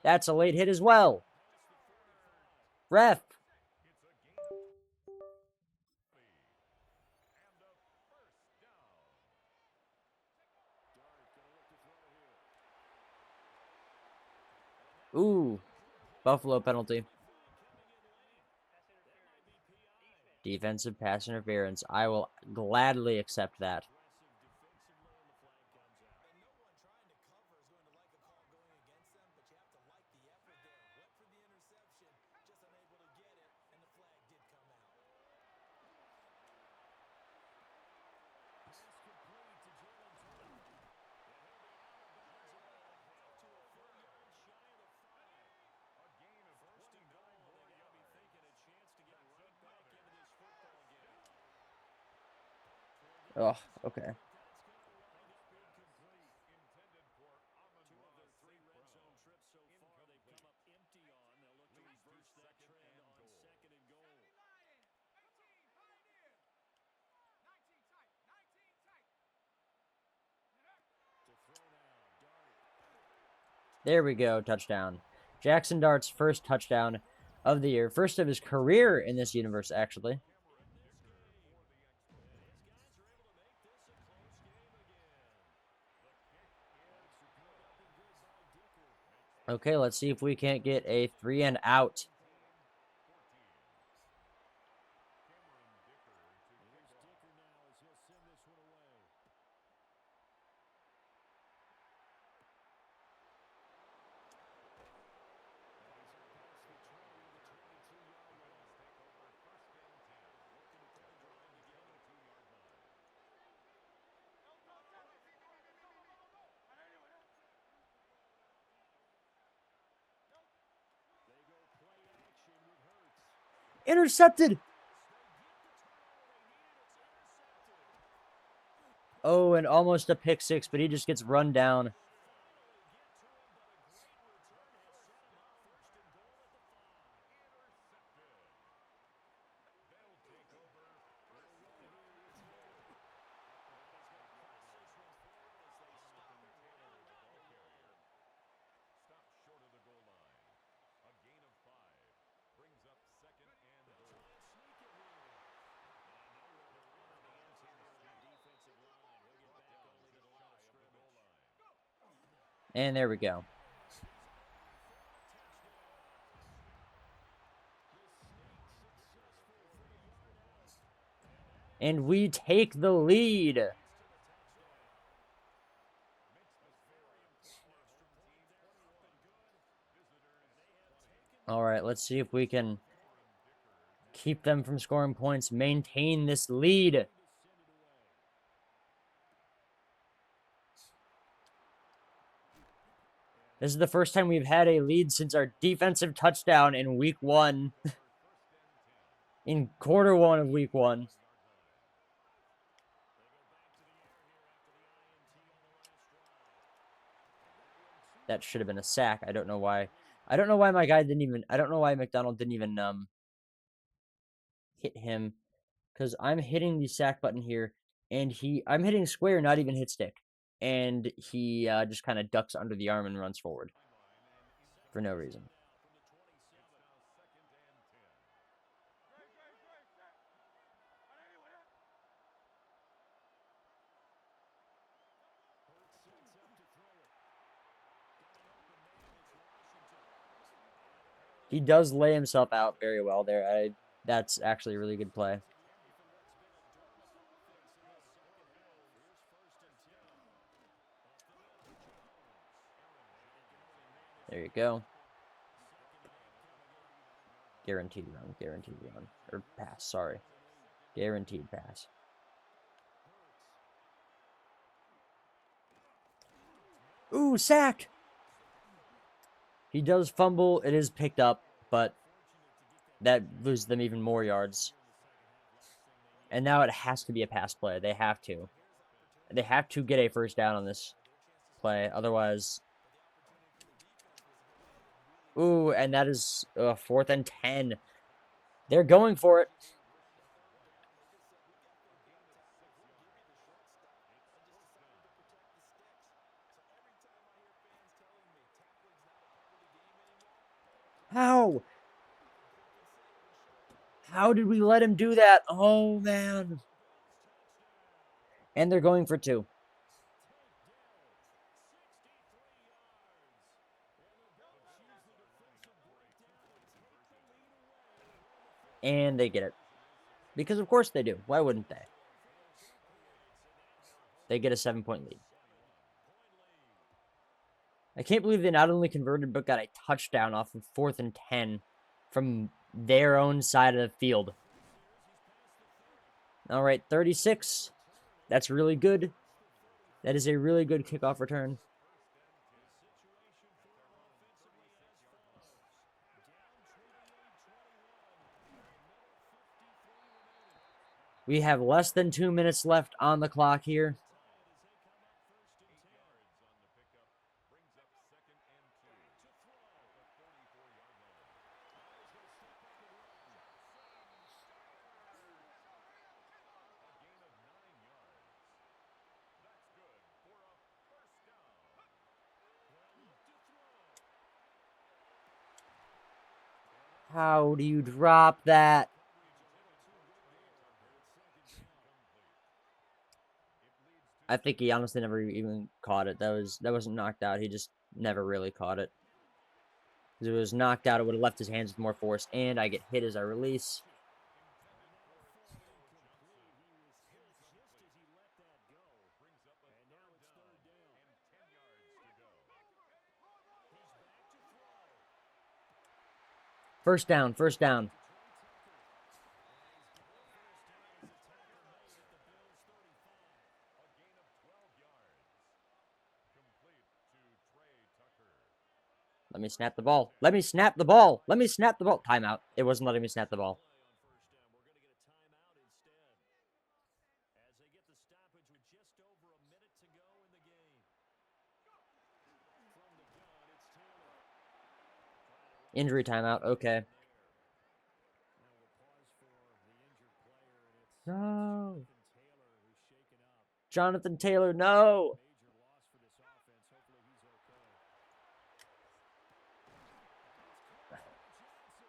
That's a late hit as well. Ref. Ooh. Buffalo penalty. Defensive pass interference. I will gladly accept that. Oh, okay. There we go. Touchdown. Jackson Dart's first touchdown of the year. First of his career in this universe, actually. Okay, let's see if we can't get a 3 and out. Intercepted. Oh, and almost a pick 6, but he just gets run down. And there we go. And we take the lead. All right, let's see if we can keep them from scoring points, maintain this lead. This is the first time we've had a lead since our defensive touchdown in week 1. In quarter 1 of week 1. That should have been a sack. I don't know why. I don't know why my guy didn't even... I don't know why McDonald didn't even hit him. Because I'm hitting the sack button here. And I'm hitting square, not even hit stick. And he just kind of ducks under the arm and runs forward. For no reason. He does lay himself out very well there. That's actually a really good play. There you go. Guaranteed run. Guaranteed run. Or pass, sorry. Guaranteed pass. Ooh, sack! He does fumble. It is picked up, but that loses them even more yards. And now it has to be a pass play. They have to. They have to get a first down on this play. Otherwise... Ooh, and that is 4th and 10. They're going for it. How? How did we let him do that? Oh, man. And they're going for 2. And they get it. Because of course they do. Why wouldn't they? They get a 7-point lead. I can't believe they not only converted, but got a touchdown off of 4th and 10 from their own side of the field. All right, 36. That's really good. That is a really good kickoff return. We have less than 2 minutes left on the clock here. How do you drop that? I think he honestly never even caught it. That wasn't knocked out. He just never really caught it. If it was knocked out, it would have left his hands with more force. And I get hit as I release. First down, first down. Let me snap the ball. Let me snap the ball. Let me snap the ball. Timeout. It wasn't letting me snap the ball. Injury timeout. Okay. No. Jonathan Taylor, no.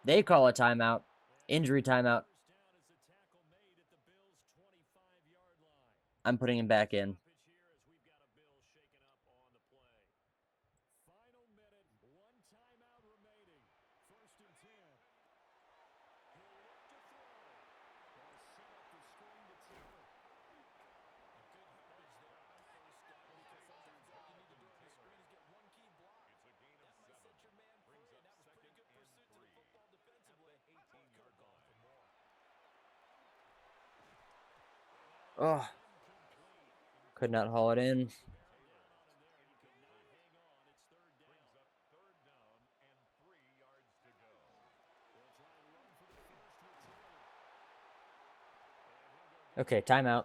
They call a timeout. Injury timeout. I'm putting him back in. Oh. Could not haul it in. Okay, timeout.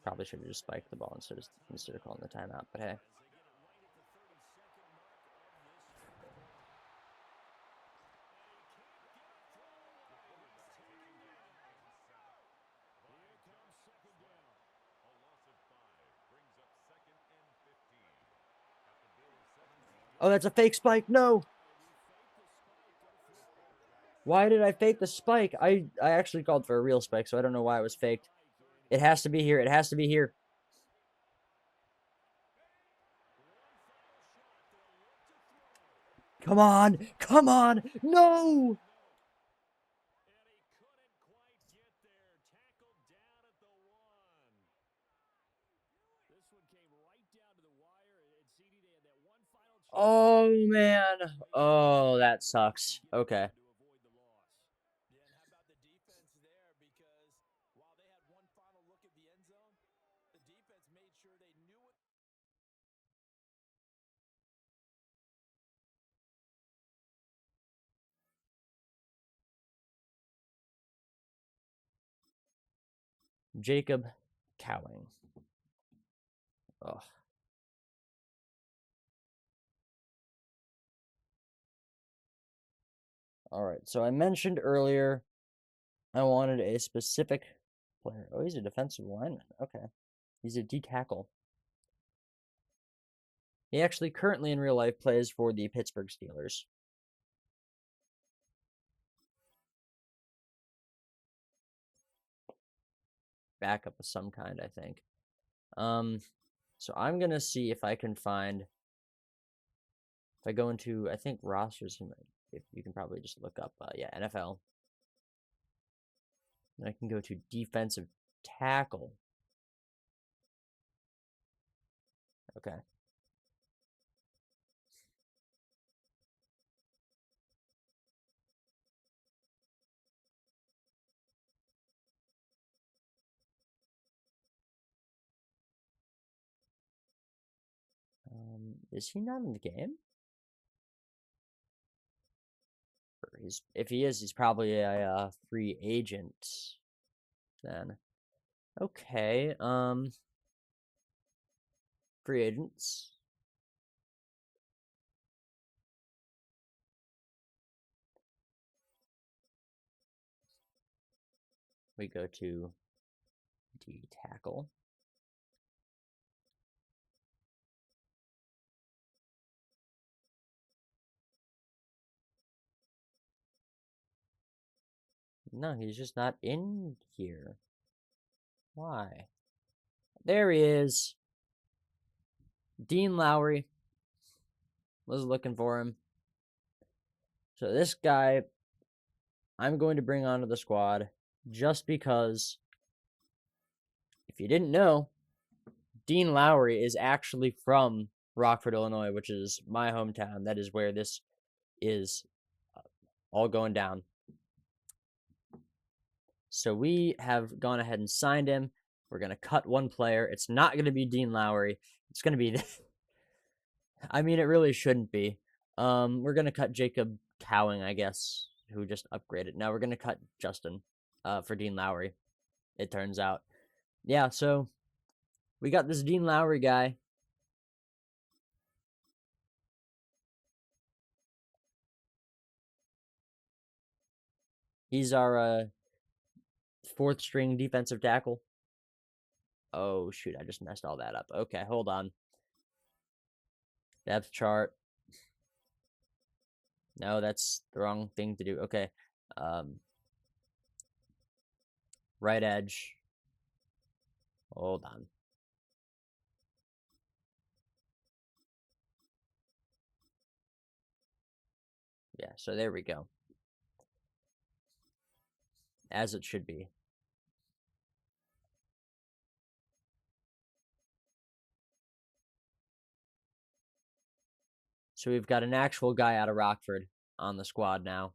Probably should have just spiked the ball instead of calling the timeout, but hey. Oh, that's a fake spike. No. Why did I fake the spike? I actually called for a real spike, so I don't know why it was faked. It has to be here. It has to be here. Come on. Come on. No. Oh, man. Oh, that sucks. Okay. Jacob Cowing. Oh. All right. So I mentioned earlier I wanted a specific player. Oh, he's a defensive lineman. Okay. He's a D tackle. He actually currently in real life plays for the Pittsburgh Steelers. Backup of some kind, I think. So I'm gonna see if I can find. If I go into, I think rosters, if you can probably just look up, yeah, NFL. And I can go to defensive tackle. Okay. Is he not in the game? If he is, he's probably a free agent. Then, okay. Free agents. We go to D tackle. No, he's just not in here. Why? There he is. Dean Lowry. Was looking for him. So this guy, I'm going to bring onto the squad just because, if you didn't know, Dean Lowry is actually from Rockford, Illinois, which is my hometown. That is where this is all going down. So we have gone ahead and signed him. We're going to cut one player. It's not going to be Dean Lowry. It's going to be, I mean, it really shouldn't be. We're going to cut Jacob Cowing, I guess, who just upgraded. Now we're going to cut Justin for Dean Lowry, it turns out. Yeah, so we got this Dean Lowry guy. He's our fourth string defensive tackle. Oh, shoot, I just messed all that up. Okay, hold on. Depth chart. No, that's the wrong thing to do. Okay. Right edge. Hold on. Yeah, so there we go. As it should be. So we've got an actual guy out of Rockford on the squad now.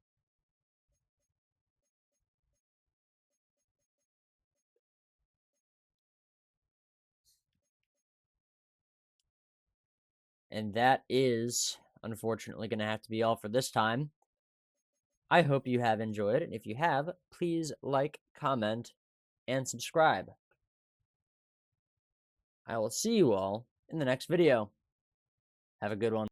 And that is, unfortunately, going to have to be all for this time. I hope you have enjoyed, and if you have, please like, comment, and subscribe. I will see you all in the next video. Have a good one.